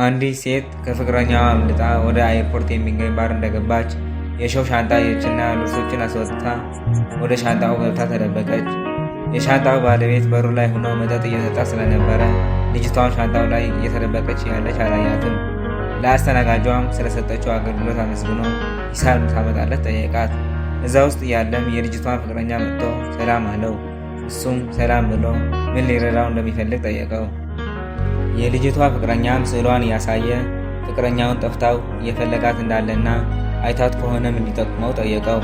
አንዲት ሴት ከፍቅረኛዋ አምልጣ ወደ ኤርፖርት የሚገኝ ባር እንደገባች የሾው ሻንጣዎችና ልብሶችን አስወጥታ ወደ ሻንጣው ገብታ ተደበቀች። የሻንጣው ባለቤት በሩ ላይ ሆኖ መጠጥ እየጠጣ ስለነበረ ልጅቷን ሻንጣው ላይ እየተደበቀች ያለች አላያትም። ለአስተናጋጇም ስለሰጠችው አገልግሎት አመስግኖ ሂሳብ ታመጣለት ጠየቃት። እዛ ውስጥ ያለም የልጅቷን ፍቅረኛ መጥቶ ሰላም አለው። እሱም ሰላም ብሎ ምን ሊረዳው እንደሚፈልግ ጠየቀው። የልጅቷ ፍቅረኛም ስዕሏን እያሳየ ፍቅረኛውን ጠፍታው እየፈለጋት እንዳለና አይታት ከሆነም እንዲጠቁመው ጠየቀው።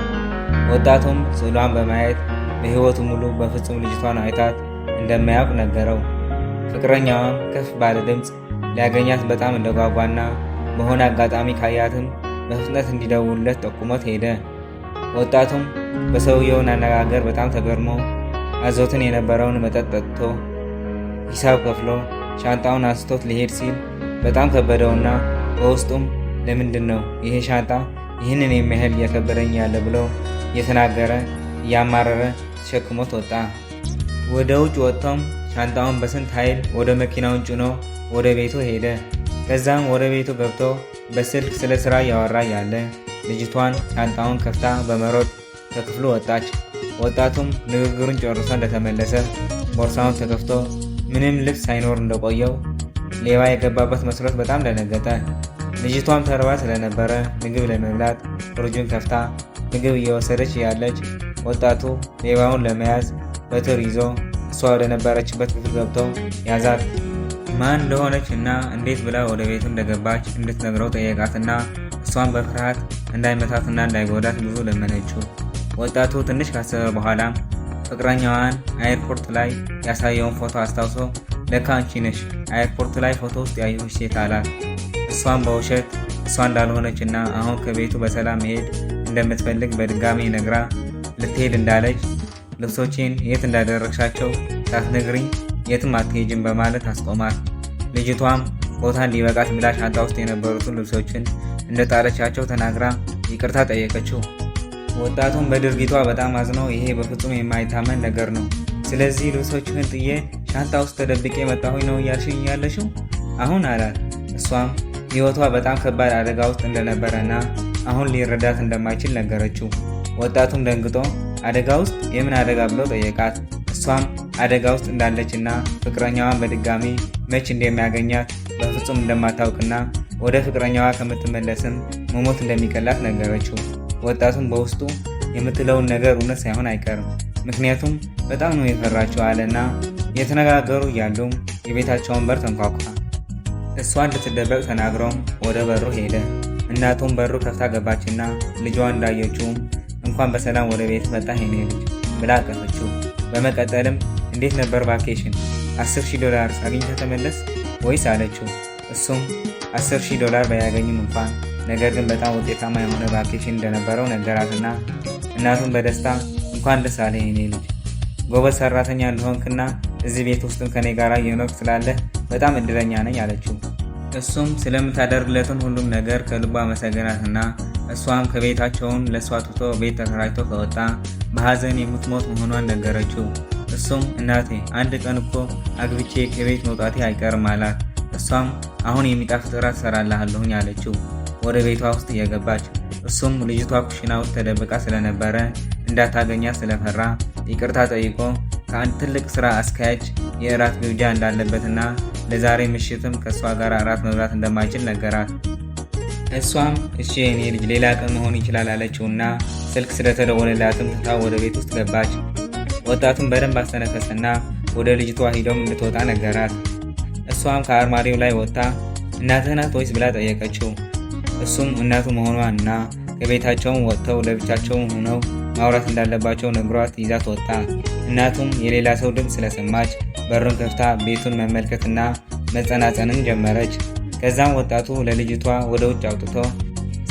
ወጣቱም ስዕሏን በማየት በሕይወቱ ሙሉ በፍጹም ልጅቷን አይታት እንደማያውቅ ነገረው። ፍቅረኛዋም ከፍ ባለ ድምፅ ሊያገኛት በጣም እንደጓጓና በሆነ አጋጣሚ ካያትም በፍጥነት እንዲደውልለት ጠቁሞት ሄደ። ወጣቱም በሰውየውን አነጋገር በጣም ተገርሞ አዞትን የነበረውን መጠጥ ጠጥቶ ሂሳብ ከፍሎ ሻንጣውን አንስቶት ሊሄድ ሲል በጣም ከበደውና በውስጡም ለምንድን ነው ይሄ ሻንጣ ይህንን የሚያህል እያከበደኝ ያለ ብሎ እየተናገረ እያማረረ ተሸክሞት ወጣ። ወደ ውጭ ወጥቶም ሻንጣውን በስንት ኃይል ወደ መኪናውን ጭኖ ወደ ቤቱ ሄደ። ከዛም ወደ ቤቱ ገብቶ በስልክ ስለ ስራ እያወራ ያለ ልጅቷን ሻንጣውን ከፍታ በመሮጥ ከክፍሉ ወጣች። ወጣቱም ንግግሩን ጨርሶ እንደተመለሰ ቦርሳውን ተከፍቶ ምንም ልብስ ሳይኖር እንደቆየው ሌባ የገባበት መስሎት በጣም ደነገጠ። ልጅቷም ተርባ ስለነበረ ምግብ ለመብላት ፍሪጁን ከፍታ ምግብ እየወሰደች ያለች ወጣቱ ሌባውን ለመያዝ በትር ይዞ እሷ ወደ ነበረችበት ክፍል ገብቶ ያዛት። ማን እንደሆነች እና እንዴት ብላ ወደ ቤቱ እንደገባች እንድትነግረው ጠየቃትና እሷን በፍርሃት እንዳይመታትና እንዳይጎዳት ብዙ ለመነችው። ወጣቱ ትንሽ ካሰበ በኋላ ፍቅረኛዋን ኤርፖርት ላይ ያሳየውን ፎቶ አስታውሶ ለካ አንቺ ነሽ ኤርፖርት ላይ ፎቶ ውስጥ ያየሁሽ ሴት አላት። እሷን በውሸት እሷ እንዳልሆነች እና አሁን ከቤቱ በሰላም መሄድ እንደምትፈልግ በድጋሚ ነግራ ልትሄድ እንዳለች ልብሶቼን የት እንዳደረግሻቸው ሳትነግሪኝ የትም አትሄጅም በማለት አስቆማት። ልጅቷም ቦታ እንዲበቃት ብላ ሻንጣ ውስጥ የነበሩትን ልብሶችን እንደጣለቻቸው ተናግራ ይቅርታ ጠየቀችው። ወጣቱም በድርጊቷ በጣም አዝኖ ይሄ በፍጹም የማይታመን ነገር ነው፣ ስለዚህ ልብሶችህን ጥዬ ሻንጣ ውስጥ ተደብቄ መጣሁኝ ነው እያልሽኝ ያለሽው አሁን አላት። እሷም ሕይወቷ በጣም ከባድ አደጋ ውስጥ እንደነበረና አሁን ሊረዳት እንደማይችል ነገረችው። ወጣቱም ደንግጦ አደጋ ውስጥ የምን አደጋ ብሎ ጠየቃት። እሷም አደጋ ውስጥ እንዳለችና ፍቅረኛዋን በድጋሚ መች እንደሚያገኛት በፍጹም እንደማታውቅና ወደ ፍቅረኛዋ ከምትመለስም መሞት እንደሚቀላት ነገረችው። ወጣቱም በውስጡ የምትለውን ነገር እውነት ሳይሆን አይቀርም፣ ምክንያቱም በጣም ነው የፈራችው አለና የተነጋገሩ እያሉም የቤታቸውን በር ተንኳኳ። እሷ እንድትደበቅ ተናግረውም ወደ በሩ ሄደ። እናቱም በሩ ከፍታ ገባችና ልጇ እንዳየችውም እንኳን በሰላም ወደ ቤት መጣ የኔ ልጅ ብላ አቀፈችው። በመቀጠልም እንዴት ነበር ቫኬሽን $10,000 አግኝተህ ተመለስ ወይስ አለችው። እሱም $10,000 ባያገኝም እንኳን ነገር ግን በጣም ውጤታማ የሆነ ቫኬሽን እንደነበረው ነገራትና እናቱም በደስታ እንኳን ደስ አለህ የኔ ልጅ ጎበዝ ሰራተኛ እንደሆንክና እዚህ ቤት ውስጥም ከኔ ጋር እየኖርክ ስላለህ በጣም እድለኛ ነኝ አለችው። እሱም ስለምታደርግለትን ሁሉም ነገር ከልቧ መሰገናትና እሷም ከቤታቸውን ለእሷ ትቶ ቤት ተከራይቶ ከወጣ በሐዘን የምትሞት መሆኗን ነገረችው። እሱም እናቴ አንድ ቀን እኮ አግብቼ ከቤት መውጣቴ አይቀርም አላት። እሷም አሁን የሚጣፍጥ እራት እሰራልሃለሁኝ አለችው። ወደ ቤቷ ውስጥ እየገባች እሱም ልጅቷ ኩሽና ውስጥ ተደብቃ ስለነበረ እንዳታገኛት ስለፈራ ይቅርታ ጠይቆ ከአንድ ትልቅ ስራ አስኪያጅ የእራት ግብዣ እንዳለበትና ለዛሬ ምሽትም ከእሷ ጋር እራት መብላት እንደማይችል ነገራት። እሷም እሺ የኔ ልጅ ሌላ ቀን መሆን ይችላል አለችውና ስልክ ስለተደወለላትም ትታ ወደ ቤት ውስጥ ገባች። ወጣቱም በደንብ አስተነፈሰና ወደ ልጅቷ ሂዶም እንድትወጣ ነገራት። እሷም ከአርማሪው ላይ ወጥታ እናትህ ናት ወይስ ብላ ጠየቀችው። እሱም እናቱ መሆኗንና ከቤታቸውን ወጥተው ለብቻቸው ሆነው ማውራት እንዳለባቸው ነግሯት ይዛት ወጣ። እናቱም የሌላ ሰው ድምፅ ስለሰማች በሩን ከፍታ ቤቱን መመልከትና መጸናጸንን ጀመረች። ከዛም ወጣቱ ለልጅቷ ወደ ውጭ አውጥቶ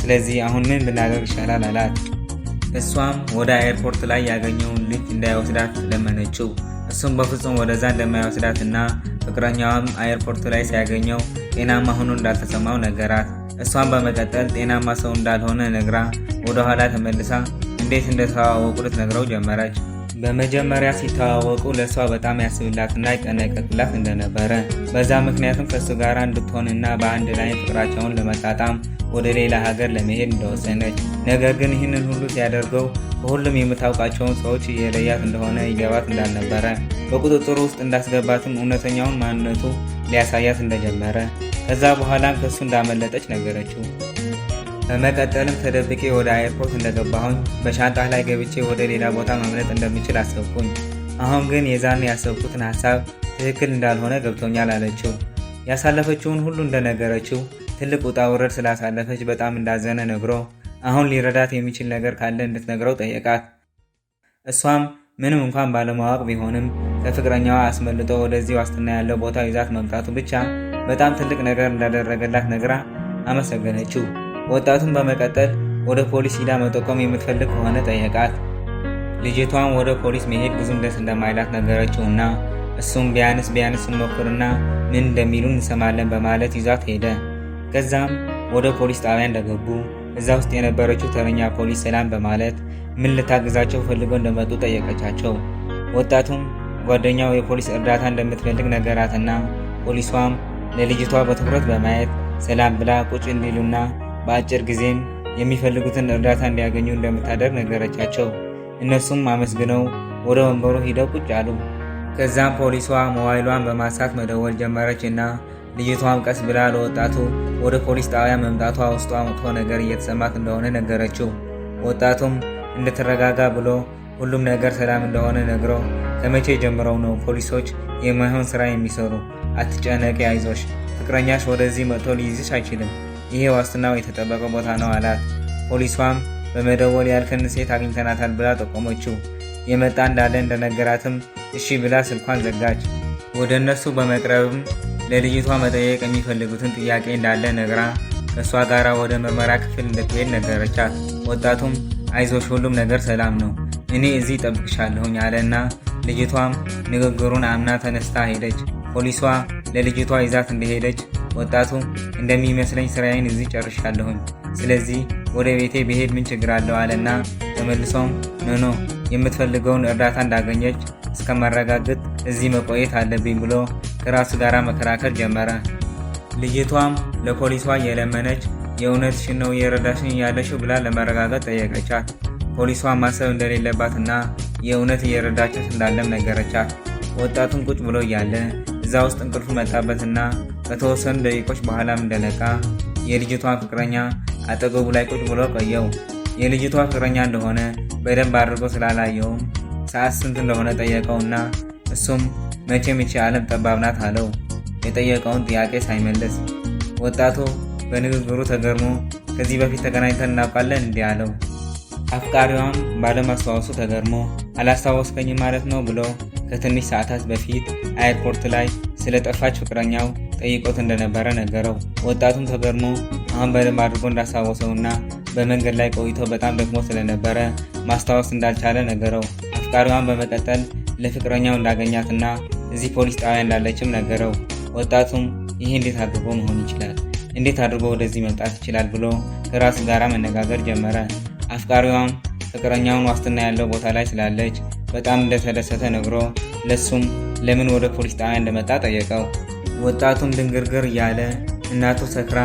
ስለዚህ አሁን ምን ብናደርግ ይሻላል አላት። እሷም ወደ ኤርፖርት ላይ ያገኘውን ልጅ እንዳይወስዳት ለመነችው። እሱም በፍጹም ወደዛ እንደማይወስዳትና ፍቅረኛዋም ኤርፖርት ላይ ሲያገኘው ጤናማ ሆኖ እንዳልተሰማው ነገራት። እሷም በመቀጠል ጤናማ ሰው እንዳልሆነ ነግራ ወደ ኋላ ተመልሳ እንዴት እንደተዋወቁ ልትነግረው ጀመረች። በመጀመሪያ ሲተዋወቁ ለእሷ በጣም ያስብላትና ይጠነቀቅላት እንደነበረ፣ በዛ ምክንያትም ከእሱ ጋር እንድትሆንና በአንድ ላይ ፍቅራቸውን ለመጣጣም ወደ ሌላ ሀገር ለመሄድ እንደወሰነች፣ ነገር ግን ይህንን ሁሉ ሲያደርገው ከሁሉም የምታውቃቸውን ሰዎች እየለያት እንደሆነ ይገባት እንዳልነበረ፣ በቁጥጥሩ ውስጥ እንዳስገባትም እውነተኛውን ማንነቱ ሊያሳያት እንደጀመረ፣ ከዛ በኋላም ከሱ እንዳመለጠች ነገረችው። በመቀጠልም ተደብቄ ወደ አየርፖርት እንደገባሁኝ በሻንጣህ ላይ ገብቼ ወደ ሌላ ቦታ ማምለጥ እንደምችል አሰብኩኝ። አሁን ግን የዛን ያሰብኩትን ሀሳብ ትክክል እንዳልሆነ ገብቶኛል አለችው። ያሳለፈችውን ሁሉ እንደነገረችው ትልቅ ውጣ ውረድ ስላሳለፈች በጣም እንዳዘነ ነግሮ አሁን ሊረዳት የሚችል ነገር ካለ እንድትነግረው ጠየቃት። እሷም ምንም እንኳን ባለማወቅ ቢሆንም ከፍቅረኛዋ አስመልጦ ወደዚህ ዋስትና ያለው ቦታ ይዛት መምጣቱ ብቻ በጣም ትልቅ ነገር እንዳደረገላት ነግራ አመሰገነችው። ወጣቱን በመቀጠል ወደ ፖሊስ ሂዳ መጠቆም የምትፈልግ ከሆነ ጠየቃት። ልጅቷም ወደ ፖሊስ መሄድ ብዙም ደስ እንደማይላት ነገረችውና እሱም ቢያንስ እንሞክርና ምን እንደሚሉን እንሰማለን በማለት ይዛት ሄደ። ከዛም ወደ ፖሊስ ጣቢያ እንደገቡ እዛ ውስጥ የነበረችው ተረኛ ፖሊስ ሰላም በማለት ምን ልታግዛቸው ፈልገው እንደመጡ ጠየቀቻቸው። ወጣቱም ጓደኛው የፖሊስ እርዳታ እንደምትፈልግ ነገራትና ፖሊሷም ለልጅቷ በትኩረት በማየት ሰላም ብላ ቁጭ እንዲሉና በአጭር ጊዜም የሚፈልጉትን እርዳታ እንዲያገኙ እንደምታደርግ ነገረቻቸው። እነሱም አመስግነው ወደ ወንበሩ ሂደው ቁጭ አሉ። ከዛም ፖሊሷ ሞባይሏን በማንሳት መደወል ጀመረች እና ልጅቷም ቀስ ብላ ለወጣቱ ወደ ፖሊስ ጣቢያ መምጣቷ ውስጧ መጥፎ ነገር እየተሰማት እንደሆነ ነገረችው። ወጣቱም እንድትረጋጋ ብሎ ሁሉም ነገር ሰላም እንደሆነ ነግሮ ከመቼ ጀምረው ነው ፖሊሶች የማይሆን ስራ የሚሰሩ? አትጨነቂ፣ አይዞሽ፣ ፍቅረኛሽ ወደዚህ መጥቶ ሊይዝሽ አይችልም። ይሄ ዋስትናው የተጠበቀ ቦታ ነው አላት። ፖሊሷም በመደወል ያልከን ሴት አግኝተናታል ብላ ጠቆመችው። የመጣ እንዳለ እንደነገራትም እሺ ብላ ስልኳን ዘጋች። ወደ እነሱ በመቅረብም ለልጅቷ መጠየቅ የሚፈልጉትን ጥያቄ እንዳለ ነግራ ከእሷ ጋር ወደ ምርመራ ክፍል እንድትሄድ ነገረቻት። ወጣቱም አይዞሽ፣ ሁሉም ነገር ሰላም ነው፣ እኔ እዚህ ጠብቅሻለሁኝ አለና ልጅቷም ንግግሩን አምና ተነስታ ሄደች። ፖሊሷ ለልጅቷ ይዛት እንደሄደች ወጣቱ እንደሚመስለኝ ስራዬን እዚህ ጨርሻለሁኝ፣ ስለዚህ ወደ ቤቴ ብሄድ ምን ችግር አለው አለና ተመልሶም ኖ የምትፈልገውን እርዳታ እንዳገኘች እስከማረጋግጥ እዚህ መቆየት አለብኝ ብሎ ከራሱ ጋር መከራከር ጀመረ። ልጅቷም ለፖሊሷ እየለመነች የእውነትሽን ነው እየረዳሽኝ ያለሽው ብላ ለመረጋገጥ ጠየቀቻት። ፖሊሷ ማሰብ እንደሌለባትና የእውነት እየረዳችት እንዳለም ነገረቻት። ወጣቱን ቁጭ ብሎ እያለ እዛ ውስጥ እንቅልፉ መጣበትና ከተወሰኑ ደቂቆች በኋላም እንደነቃ የልጅቷን ፍቅረኛ አጠገቡ ላይ ቁጭ ብሎ ቆየው። የልጅቷ ፍቅረኛ እንደሆነ በደንብ አድርጎ ስላላየውም ሰዓት ስንት እንደሆነ ጠየቀውና እሱም መቼም ይቺ ዓለም ጠባብ ናት አለው፣ የጠየቀውን ጥያቄ ሳይመልስ። ወጣቱ በንግግሩ ተገርሞ ከዚህ በፊት ተገናኝተን እናውቃለን እንዲህ አለው። አፍቃሪዋም ባለማስታወሱ ተገርሞ አላስታወስከኝም ማለት ነው ብሎ ከትንሽ ሰዓታት በፊት አየርፖርት ላይ ስለጠፋች ፍቅረኛው ጠይቆት እንደነበረ ነገረው። ወጣቱም ተገርሞ አሁን በደንብ አድርጎ እንዳስታወሰውና በመንገድ ላይ ቆይቶ በጣም ደክሞ ስለነበረ ማስታወስ እንዳልቻለ ነገረው። አፍቃሪዋን በመቀጠል ለፍቅረኛው እንዳገኛትና እዚህ ፖሊስ ጣቢያ እንዳለችም ነገረው። ወጣቱም ይህ እንዴት አድርጎ መሆን ይችላል? እንዴት አድርጎ ወደዚህ መምጣት ይችላል ብሎ ከራሱ ጋር መነጋገር ጀመረ። አፍቃሪዋም ፍቅረኛውን ዋስትና ያለው ቦታ ላይ ስላለች በጣም እንደተደሰተ ነግሮ ለሱም ለምን ወደ ፖሊስ ጣቢያ እንደመጣ ጠየቀው። ወጣቱም ድንግርግር እያለ እናቱ ሰክራ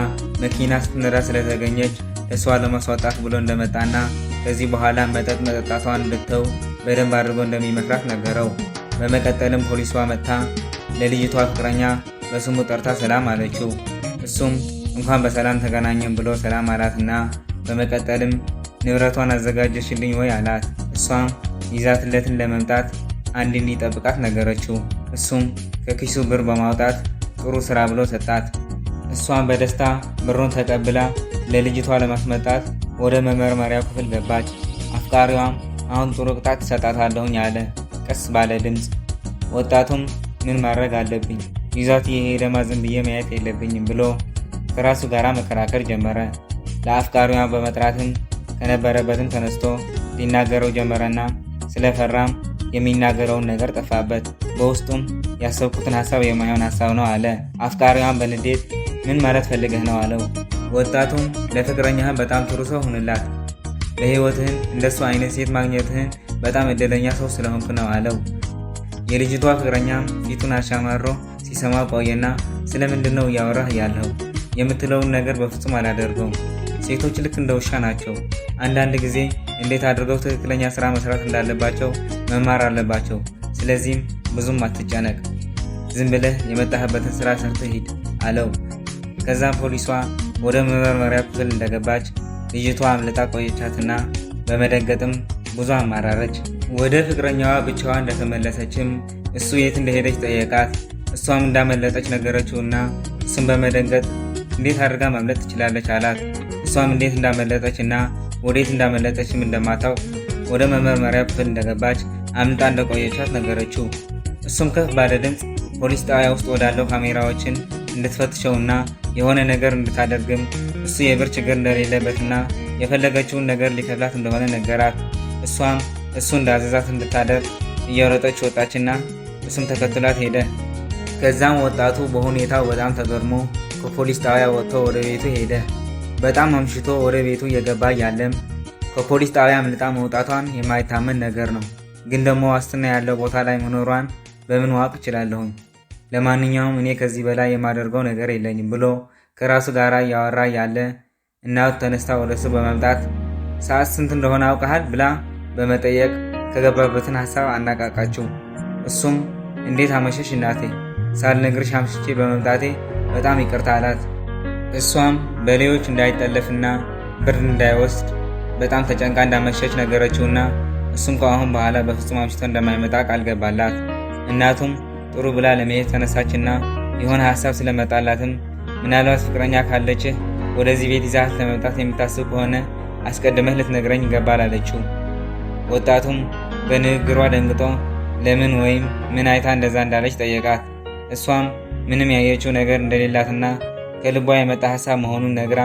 መኪና ስትነዳ ስለተገኘች እሷ ለማስወጣት ብሎ እንደመጣና ከዚህ በኋላ መጠጥ መጠጣቷን እንድተው በደንብ አድርጎ እንደሚመክራት ነገረው። በመቀጠልም ፖሊሷ መጥታ ለልጅቷ ፍቅረኛ በስሙ ጠርታ ሰላም አለችው። እሱም እንኳን በሰላም ተገናኘን ብሎ ሰላም አላትና በመቀጠልም ንብረቷን አዘጋጀሽልኝ ወይ አላት። እሷም ይዛትለትን ለመምጣት አንድ እንዲጠብቃት ነገረችው። እሱም ከኪሱ ብር በማውጣት ጥሩ ስራ ብሎ ሰጣት። እሷም በደስታ ብሩን ተቀብላ ለልጅቷ ለማስመጣት ወደ መመርመሪያው ክፍል ገባች። አፍቃሪዋም አሁን ጥሩ ቅጣት ትሰጣታለሁኝ አለ ቀስ ባለ ድምፅ። ወጣቱም ምን ማድረግ አለብኝ? ይዛት የሄደማ ዝም ብዬ ማየት የለብኝም ብሎ ከራሱ ጋር መከራከር ጀመረ። ለአፍቃሪዋ በመጥራትም ከነበረበትም ተነስቶ ሊናገረው ጀመረና ስለፈራም የሚናገረውን ነገር ጠፋበት። በውስጡም ያሰብኩትን ሀሳብ የማይሆን ሀሳብ ነው አለ። አፍቃሪዋን በንዴት ምን ማለት ፈልገህ ነው አለው። ወጣቱም ለፍቅረኛህን በጣም ጥሩ ሰው ሁንላት፣ በሕይወትህን እንደሱ አይነት ሴት ማግኘትህን በጣም እድለኛ ሰው ስለሆንክ ነው አለው። የልጅቷ ፍቅረኛም ፊቱን አሻማሮ ሲሰማ ቆየና ስለምንድን ነው እያወራህ ያለው? የምትለውን ነገር በፍጹም አላደርገውም። ሴቶች ልክ እንደ ውሻ ናቸው። አንዳንድ ጊዜ እንዴት አድርገው ትክክለኛ ስራ መስራት እንዳለባቸው መማር አለባቸው። ስለዚህም ብዙም አትጨነቅ፣ ዝም ብለህ የመጣህበትን ስራ ሰርተህ ሂድ አለው። ከዛም ፖሊሷ ወደ መመርመሪያ ክፍል እንደገባች ልጅቷ አምልጣ ቆየቻትና በመደንገጥም ብዙ አማራረች። ወደ ፍቅረኛዋ ብቻዋ እንደተመለሰችም እሱ የት እንደሄደች ጠየቃት። እሷም እንዳመለጠች ነገረችውና እሱም በመደንገጥ እንዴት አድርጋ ማምለጥ ትችላለች አላት። እሷም እንዴት እንዳመለጠችና ወዴት እንዳመለጠችም እንደማታውቅ ወደ መመርመሪያ ክፍል እንደገባች አምልጣ እንደቆየቻት ነገረችው። እሱም ከፍ ባለ ድምፅ ፖሊስ ጣቢያ ውስጥ ወዳለው ካሜራዎችን እንድትፈትሸውና የሆነ ነገር እንድታደርግም እሱ የብር ችግር እንደሌለበትና የፈለገችውን ነገር ሊከፍላት እንደሆነ ነገራት። እሷም እሱ እንዳዘዛት እንድታደርግ እየሮጠች ወጣችና እሱም ተከትሏት ሄደ። ከዛም ወጣቱ በሁኔታው በጣም ተገርሞ ከፖሊስ ጣቢያ ወጥቶ ወደ ቤቱ ሄደ። በጣም አምሽቶ ወደ ቤቱ እየገባ ያለም ከፖሊስ ጣቢያ አምልጣ መውጣቷን የማይታመን ነገር ነው። ግን ደግሞ ዋስትና ያለው ቦታ ላይ መኖሯን በምን ዋቅ እችላለሁኝ? ለማንኛውም እኔ ከዚህ በላይ የማደርገው ነገር የለኝም ብሎ ከራሱ ጋር እያወራ ያለ እናቱ ተነስታ ወደሱ በመምጣት ሰዓት ስንት እንደሆነ አውቀሃል ብላ በመጠየቅ ከገባበትን ሀሳብ አናቃቃችው። እሱም እንዴት አመሸሽ እናቴ፣ ሳልነግርሽ አምሽቼ በመምጣቴ በጣም ይቅርታ አላት። እሷም በሌሎች እንዳይጠለፍና ብርድ እንዳይወስድ በጣም ተጨንቃ እንዳመሸች ነገረችውና እሱም ከአሁን በኋላ በፍጹም አምሽቶ እንደማይመጣ ቃል ገባላት። እናቱም ጥሩ ብላ ለመሄድ ተነሳችና የሆነ ሀሳብ ስለመጣላትም ምናልባት ፍቅረኛ ካለችህ ወደዚህ ቤት ይዛት ለመምጣት የምታስብ ከሆነ አስቀድመህ ልትነግረኝ ይገባል አለችው። ወጣቱም በንግግሯ ደንግጦ ለምን ወይም ምን አይታ እንደዛ እንዳለች ጠየቃት። እሷም ምንም ያየችው ነገር እንደሌላትና ከልቧ የመጣ ሀሳብ መሆኑን ነግራ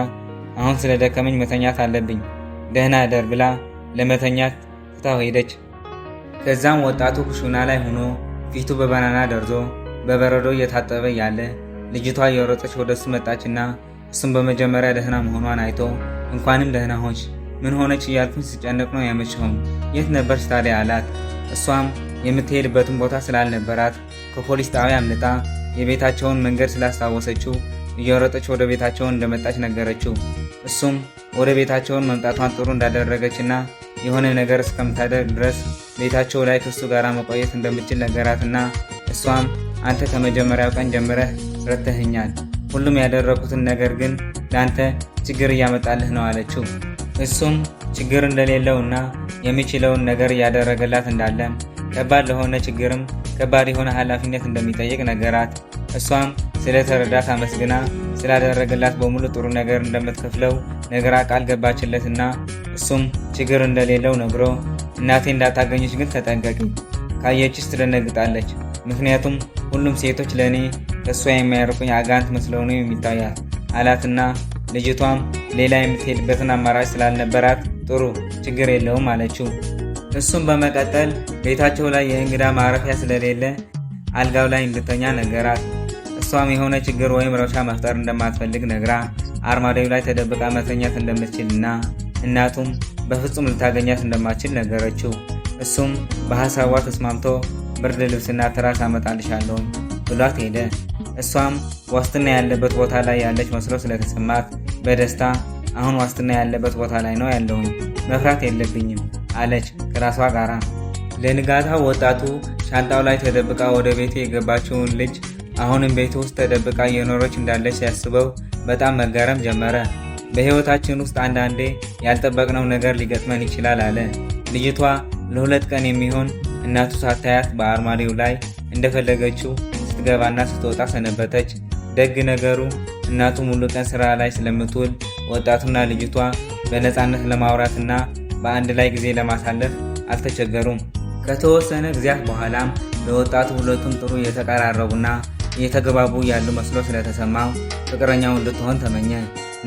አሁን ስለደከመኝ መተኛት አለብኝ፣ ደህና እደር ብላ ለመተኛት ትታው ሄደች። ከዛም ወጣቱ ኩሽና ላይ ሆኖ ፊቱ በባናና ደርዞ በበረዶ እየታጠበ ያለ ልጅቷ እየሮጠች ወደሱ መጣችና እሱም በመጀመሪያ ደህና መሆኗን አይቶ እንኳንም ደህና ሆንሽ፣ ምን ሆነች እያልኩኝ ስጨነቅ ነው ያመሸሁም፣ የት ነበርሽ ታዲያ አላት። እሷም የምትሄድበትን ቦታ ስላልነበራት ከፖሊስ ጣቢያ አምልጣ የቤታቸውን መንገድ ስላስታወሰችው እየሮጠች ወደ ቤታቸውን እንደመጣች ነገረችው። እሱም ወደ ቤታቸውን መምጣቷን ጥሩ እንዳደረገችና የሆነ ነገር እስከምታደርግ ድረስ ቤታቸው ላይ ከሱ ጋር መቆየት እንደምችል ነገራትና እሷም አንተ ከመጀመሪያው ቀን ጀምረህ ረድተኸኛል፣ ሁሉም ያደረኩትን ነገር ግን ለአንተ ችግር እያመጣልህ ነው አለችው። እሱም ችግር እንደሌለውና የሚችለውን ነገር እያደረገላት እንዳለም ከባድ ለሆነ ችግርም ከባድ የሆነ ኃላፊነት እንደሚጠይቅ ነገራት። እሷም ስለተረዳት አመስግና ስላደረገላት በሙሉ ጥሩ ነገር እንደምትከፍለው ነገራ ቃል ገባችለትና እሱም ችግር እንደሌለው ነግሮ እናቴ እንዳታገኘች ግን ተጠንቀቂ፣ ካየችሽ ትደነግጣለች፣ ምክንያቱም ሁሉም ሴቶች ለእኔ ከእሷ የማያርቁኝ አጋንንት መስለው ነው የሚታያት አላትና ልጅቷም ሌላ የምትሄድበትን አማራጭ ስላልነበራት ጥሩ ችግር የለውም አለችው። እሱም በመቀጠል ቤታቸው ላይ የእንግዳ ማረፊያ ስለሌለ አልጋው ላይ እንድተኛ ነገራት። እሷም የሆነ ችግር ወይም ረብሻ መፍጠር እንደማትፈልግ ነግራ አርማዴው ላይ ተደብቃ መተኛት እንደምትችልና እናቱም በፍጹም ልታገኛት እንደማትችል ነገረችው። እሱም በሐሳቧ ተስማምቶ ብርድ ልብስና ትራስ አመጣልሻለሁ ብሏት ሄደ። እሷም ዋስትና ያለበት ቦታ ላይ ያለች መስሎ ስለተሰማት በደስታ አሁን ዋስትና ያለበት ቦታ ላይ ነው ያለሁኝ፣ መፍራት የለብኝም አለች ከራሷ ጋራ። ለንጋታው ወጣቱ ሻንጣው ላይ ተደብቃ ወደ ቤቱ የገባችውን ልጅ አሁንም ቤቱ ውስጥ ተደብቃ እየኖረች እንዳለች ሲያስበው በጣም መገረም ጀመረ። በህይወታችን ውስጥ አንዳንዴ ያልጠበቅነው ነገር ሊገጥመን ይችላል አለ። ልጅቷ ለ2 ቀን የሚሆን እናቱ ሳታያት በአርማዲው ላይ እንደፈለገችው ስትገባና ስትወጣ ሰነበተች። ደግ ነገሩ እናቱ ሙሉ ቀን ስራ ላይ ስለምትውል ወጣቱና ልጅቷ በነፃነት ለማውራትና በአንድ ላይ ጊዜ ለማሳለፍ አልተቸገሩም። ከተወሰነ ጊዜያት በኋላም ለወጣቱ ሁለቱም ጥሩ እየተቀራረቡና እየተገባቡ ያሉ መስሎ ስለተሰማው ፍቅረኛው እንድትሆን ተመኘ።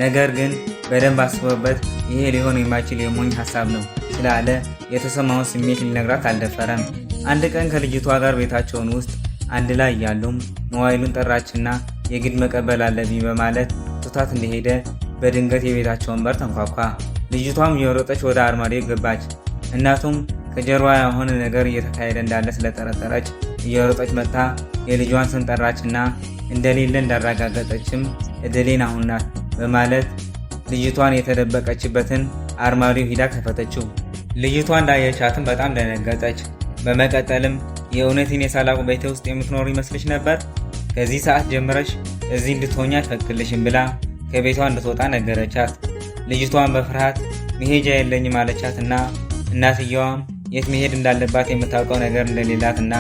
ነገር ግን በደንብ አስበበት ይሄ ሊሆን የማይችል የሞኝ ሀሳብ ነው ስላለ የተሰማውን ስሜት ሊነግራት አልደፈረም። አንድ ቀን ከልጅቷ ጋር ቤታቸውን ውስጥ አንድ ላይ እያሉም ሞባይሉን ጠራችና የግድ መቀበል አለብኝ በማለት ትቷት እንደሄደ በድንገት የቤታቸውን በር ተንኳኳ። ልጅቷም እየሮጠች ወደ አርማዲዮ ገባች። እናቱም ከጀርባ የሆነ ነገር እየተካሄደ እንዳለ ስለጠረጠረች እየሮጠች መጥታ የልጇን ስም ጠራችና እንደሌለ እንዳረጋገጠችም እድሌን አሁን ናት በማለት ልጅቷን የተደበቀችበትን አርማዲዮ ሂዳ ከፈተችው። ልጅቷ እንዳየቻትም በጣም ደነገጠች። በመቀጠልም የእውነትን የሳላቁ ቤቴ ውስጥ የምትኖሩ ይመስልሽ ነበር? ከዚህ ሰዓት ጀምረሽ እዚህ እንድትሆኛ አይፈቅድልሽም ብላ ከቤቷ እንድትወጣ ነገረቻት። ልጅቷን በፍርሃት መሄጃ የለኝም አለቻትና እናትየዋም የት መሄድ እንዳለባት የምታውቀው ነገር እንደሌላትና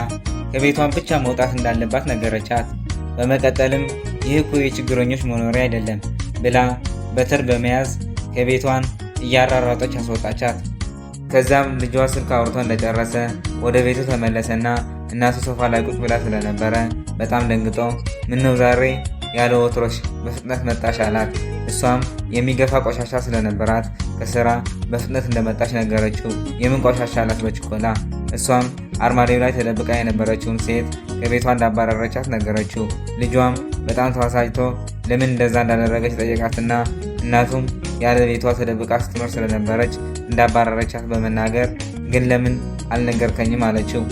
ከቤቷን ብቻ መውጣት እንዳለባት ነገረቻት። በመቀጠልም ይህ እኮ የችግረኞች መኖሪያ አይደለም ብላ በትር በመያዝ ከቤቷን እያራራጠች አስወጣቻት። ከዛም ልጇ ስልክ አውርቶ እንደጨረሰ ወደ ቤቱ ተመለሰና እናቱ ሶፋ ላይ ቁጭ ብላ ስለነበረ በጣም ደንግጦ ምነው ዛሬ ያለ ወትሮሽ በፍጥነት መጣሽ አላት። እሷም የሚገፋ ቆሻሻ ስለነበራት ከስራ በፍጥነት እንደመጣች ነገረችው። የምን ቆሻሻ አላት በችኮላ። እሷም አርማዲዮ ላይ ተደብቃ የነበረችውን ሴት ከቤቷ እንዳባረረቻት ነገረችው። ልጇም በጣም ተዋሳጅቶ ለምን እንደዛ እንዳደረገች ጠየቃትና እናቱም ያለ ቤቷ ተደብቃ ስትኖር ስለነበረች እንዳባረረቻት በመናገር ግን ለምን አልነገርከኝም አለችው።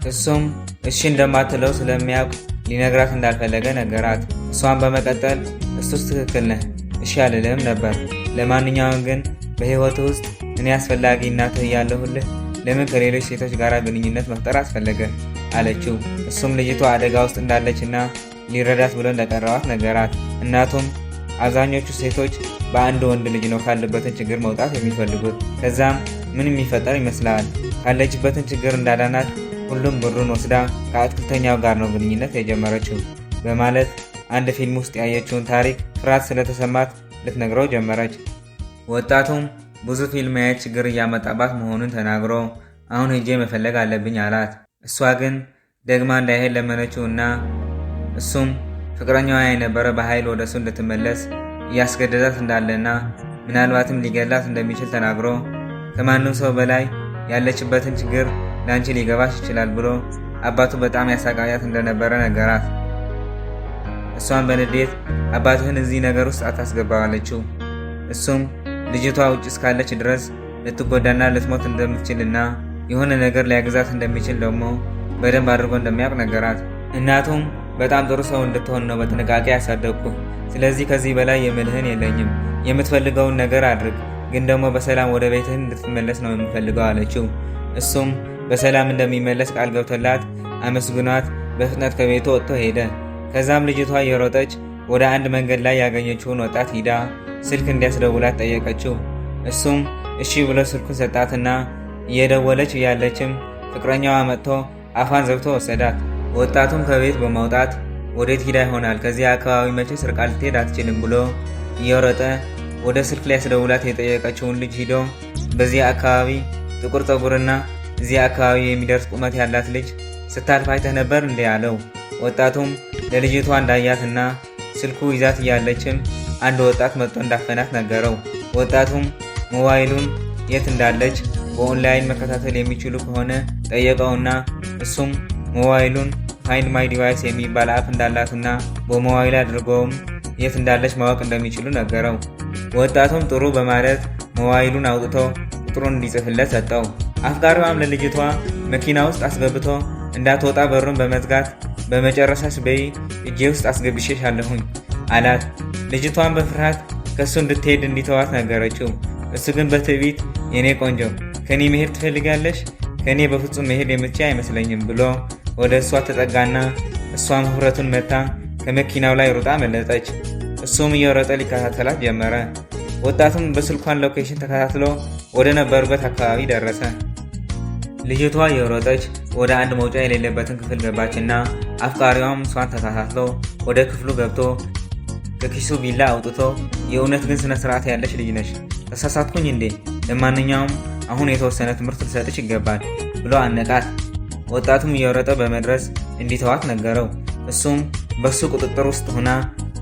እሱም እሺ እንደማትለው ስለሚያውቅ ሊነግራት እንዳልፈለገ ነገራት። እሷን በመቀጠል እሱስ ትክክል ነህ፣ እሺ አልልህም ነበር። ለማንኛውም ግን በህይወት ውስጥ እኔ አስፈላጊ እናትህ እያለሁልህ ለምን ከሌሎች ሴቶች ጋር ግንኙነት መፍጠር አስፈለገ አለችው። እሱም ልጅቷ አደጋ ውስጥ እንዳለችና ሊረዳት ብሎ እንደቀረባት ነገራት። እናቱም አብዛኞቹ ሴቶች በአንድ ወንድ ልጅ ነው ካለበትን ችግር መውጣት የሚፈልጉት። ከዛም ምን የሚፈጠር ይመስላል? ካለችበትን ችግር እንዳዳናት ሁሉም ብሩን ወስዳ ከአትክልተኛው ጋር ነው ግንኙነት የጀመረችው በማለት አንድ ፊልም ውስጥ ያየችውን ታሪክ ፍርሃት ስለተሰማት ልትነግረው ጀመረች። ወጣቱም ብዙ ፊልም ማየት ችግር እያመጣባት መሆኑን ተናግሮ አሁን ሄጄ መፈለግ አለብኝ አላት። እሷ ግን ደግማ እንዳይሄድ ለመነችው እና እሱም ፍቅረኛዋ የነበረ በኃይል ወደ እሱ እንድትመለስ እያስገደዳት እንዳለና ምናልባትም ሊገላት እንደሚችል ተናግሮ ከማንም ሰው በላይ ያለችበትን ችግር ለአንቺ ሊገባሽ ይችላል ብሎ አባቱ በጣም ያሳቃያት እንደነበረ ነገራት። እሷን በንዴት አባትህን እዚህ ነገር ውስጥ አታስገባዋለችው። እሱም ልጅቷ ውጭ እስካለች ድረስ ልትጎዳና ልትሞት እንደምትችልና የሆነ ነገር ሊያግዛት እንደሚችል ደግሞ በደንብ አድርጎ እንደሚያውቅ ነገራት። እናቱም በጣም ጥሩ ሰው እንድትሆን ነው በጥንቃቄ ያሳደግኩ። ስለዚህ ከዚህ በላይ የምልህን የለኝም። የምትፈልገውን ነገር አድርግ፣ ግን ደግሞ በሰላም ወደ ቤትህን እንድትመለስ ነው የምፈልገው አለችው። እሱም በሰላም እንደሚመለስ ቃል ገብቶላት አመስግኗት በፍጥነት ከቤቱ ወጥቶ ሄደ። ከዛም ልጅቷ እየሮጠች ወደ አንድ መንገድ ላይ ያገኘችውን ወጣት ሂዳ ስልክ እንዲያስደውላት ጠየቀችው። እሱም እሺ ብሎ ስልኩን ሰጣትና እየደወለች እያለችም ፍቅረኛዋ መጥቶ አፏን ዘግቶ ወሰዳት። ወጣቱም ከቤት በመውጣት ወዴት ሂዳ ይሆናል? ከዚህ አካባቢ መቼ ስርቃ ልትሄድ አትችልም ብሎ እየሮጠ ወደ ስልክ ላይ ያስደውላት የጠየቀችውን ልጅ ሂዶ በዚህ አካባቢ ጥቁር ፀጉርና እዚህ አካባቢ የሚደርስ ቁመት ያላት ልጅ ስታልፍ አይተህ ነበር እንዴ አለው። ወጣቱም ለልጅቷ እንዳያትና ስልኩ ይዛት እያለችም አንድ ወጣት መጥቶ እንዳፈናት ነገረው። ወጣቱም ሞባይሉን የት እንዳለች በኦንላይን መከታተል የሚችሉ ከሆነ ጠየቀውና እሱም ሞባይሉን ፋይንድ ማይ ዲቫይስ የሚባል አፕ እንዳላትና በሞባይል አድርገውም የት እንዳለች ማወቅ እንደሚችሉ ነገረው። ወጣቱም ጥሩ በማለት ሞባይሉን አውጥቶ ቁጥሩን እንዲጽፍለት ሰጠው። አፍቃሪዋም ለልጅቷ መኪና ውስጥ አስገብቶ እንዳትወጣ በሩን በመዝጋት በመጨረሻሽ በይ እጄ ውስጥ አስገብሼሻለሁኝ አላት። ልጅቷን በፍርሃት ከሱ እንድትሄድ እንዲተዋት ነገረችው። እሱ ግን በትዕቢት የኔ ቆንጆ ከኔ መሄድ ትፈልጋለሽ? ከኔ በፍጹም መሄድ የምትችይ አይመስለኝም ብሎ ወደ እሷ ተጠጋና እሷም ህብረቱን መታ ከመኪናው ላይ ሩጣ መለጠች። እሱም እየሮጠ ሊከታተላት ጀመረ። ወጣቱም በስልኳን ሎኬሽን ተከታትሎ ወደ ነበሩበት አካባቢ ደረሰ። ልጅቷ እየሮጠች ወደ አንድ መውጫ የሌለበትን ክፍል ገባችና አፍቃሪዋም እሷን ተከታትሎ ወደ ክፍሉ ገብቶ ከኪሱ ቢላ አውጥቶ የእውነት ግን ስነ ስርዓት ያለሽ ልጅ ነሽ፣ ተሳሳትኩኝ እንዴ? ለማንኛውም አሁን የተወሰነ ትምህርት ልሰጥሽ ይገባል ብሎ አነቃት። ወጣቱም እየሮጠ በመድረስ እንዲተዋት ነገረው። እሱም በሱ ቁጥጥር ውስጥ ሆና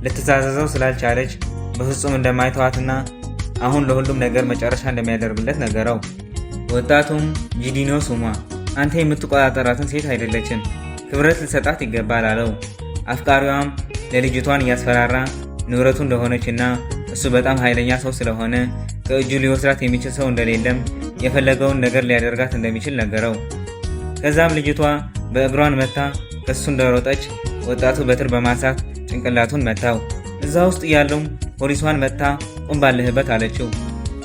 ልትዛዘዘው ስላልቻለች በፍጹም እንደማይተዋትና አሁን ለሁሉም ነገር መጨረሻ እንደሚያደርግለት ነገረው። ወጣቱም ጂዲኖ ሱማ አንተ የምትቆጣጠራትን ሴት አይደለችም፣ ክብረት ልሰጣት ይገባል አለው። አፍቃሪዋም ለልጅቷን እያስፈራራ ንብረቱ እንደሆነችና እሱ በጣም ኃይለኛ ሰው ስለሆነ ከእጁ ሊወስዳት የሚችል ሰው እንደሌለም የፈለገውን ነገር ሊያደርጋት እንደሚችል ነገረው። ከዛም ልጅቷ በእግሯን መታ ከሱ እንደሮጠች ወጣቱ በትር በማንሳት ጭንቅላቱን መታው። እዛ ውስጥ ያለውም ፖሊሷን መታ ቁም ባለህበት አለችው።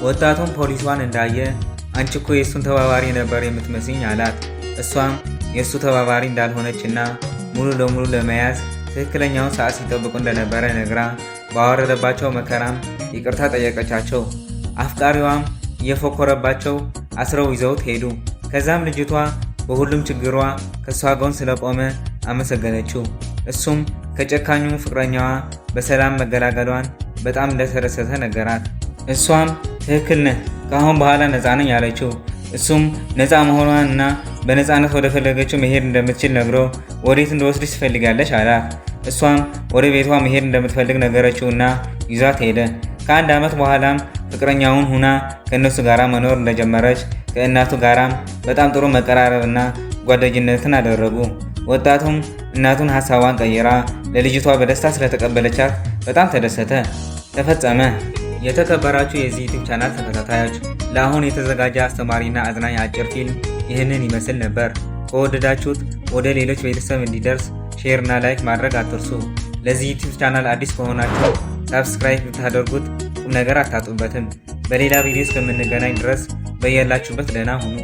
ወጣቱም ፖሊሷን እንዳየ አንቺ እኮ የእሱን ተባባሪ ነበር የምትመስኝ አላት። እሷም የእሱ ተባባሪ እንዳልሆነችና ሙሉ ለሙሉ ለመያዝ ትክክለኛውን ሰዓት ሲጠብቁ እንደነበረ ነግራ ባወረደባቸው መከራም ይቅርታ ጠየቀቻቸው። አፍቃሪዋም እየፎከረባቸው አስረው ይዘውት ሄዱ። ከዛም ልጅቷ በሁሉም ችግሯ ከሷ ጎን ስለቆመ አመሰገነችው። እሱም ከጨካኙ ፍቅረኛዋ በሰላም መገላገሏን በጣም እንደተደሰተ ነገራት። እሷም ትክክል ነህ፣ ከአሁን በኋላ ነፃ ነኝ አለችው። እሱም ነፃ መሆኗን እና በነፃነት ወደ ፈለገችው መሄድ እንደምትችል ነግሮ ወዴት እንደወስድሽ ትፈልጋለች አላት። እሷም ወደ ቤቷ መሄድ እንደምትፈልግ ነገረችውና ይዟት ሄደ። ከአንድ ዓመት በኋላም ፍቅረኛውን ሁና ከእነሱ ጋር መኖር እንደጀመረች ከእናቱ ጋራም በጣም ጥሩ መቀራረብና ጓደኝነትን አደረጉ። ወጣቱም እናቱን ሀሳቧን ቀይራ ለልጅቷ በደስታ ስለተቀበለቻት በጣም ተደሰተ። ተፈጸመ። የተከበራችሁ የዚህ ዩቲዩብ ቻናል ተከታታዮች ለአሁን የተዘጋጀ አስተማሪና አዝናኝ አጭር ፊልም ይህንን ይመስል ነበር። ከወደዳችሁት ወደ ሌሎች ቤተሰብ እንዲደርስ ሼር እና ላይክ ማድረግ አትርሱ። ለዚህ ዩቲዩብ ቻናል አዲስ ከሆናችሁ ሳብስክራይብ ብታደርጉት ቁም ነገር አታጡበትም። በሌላ ቪዲዮ እስከምንገናኝ ድረስ በያላችሁበት ደህና ሁኑ።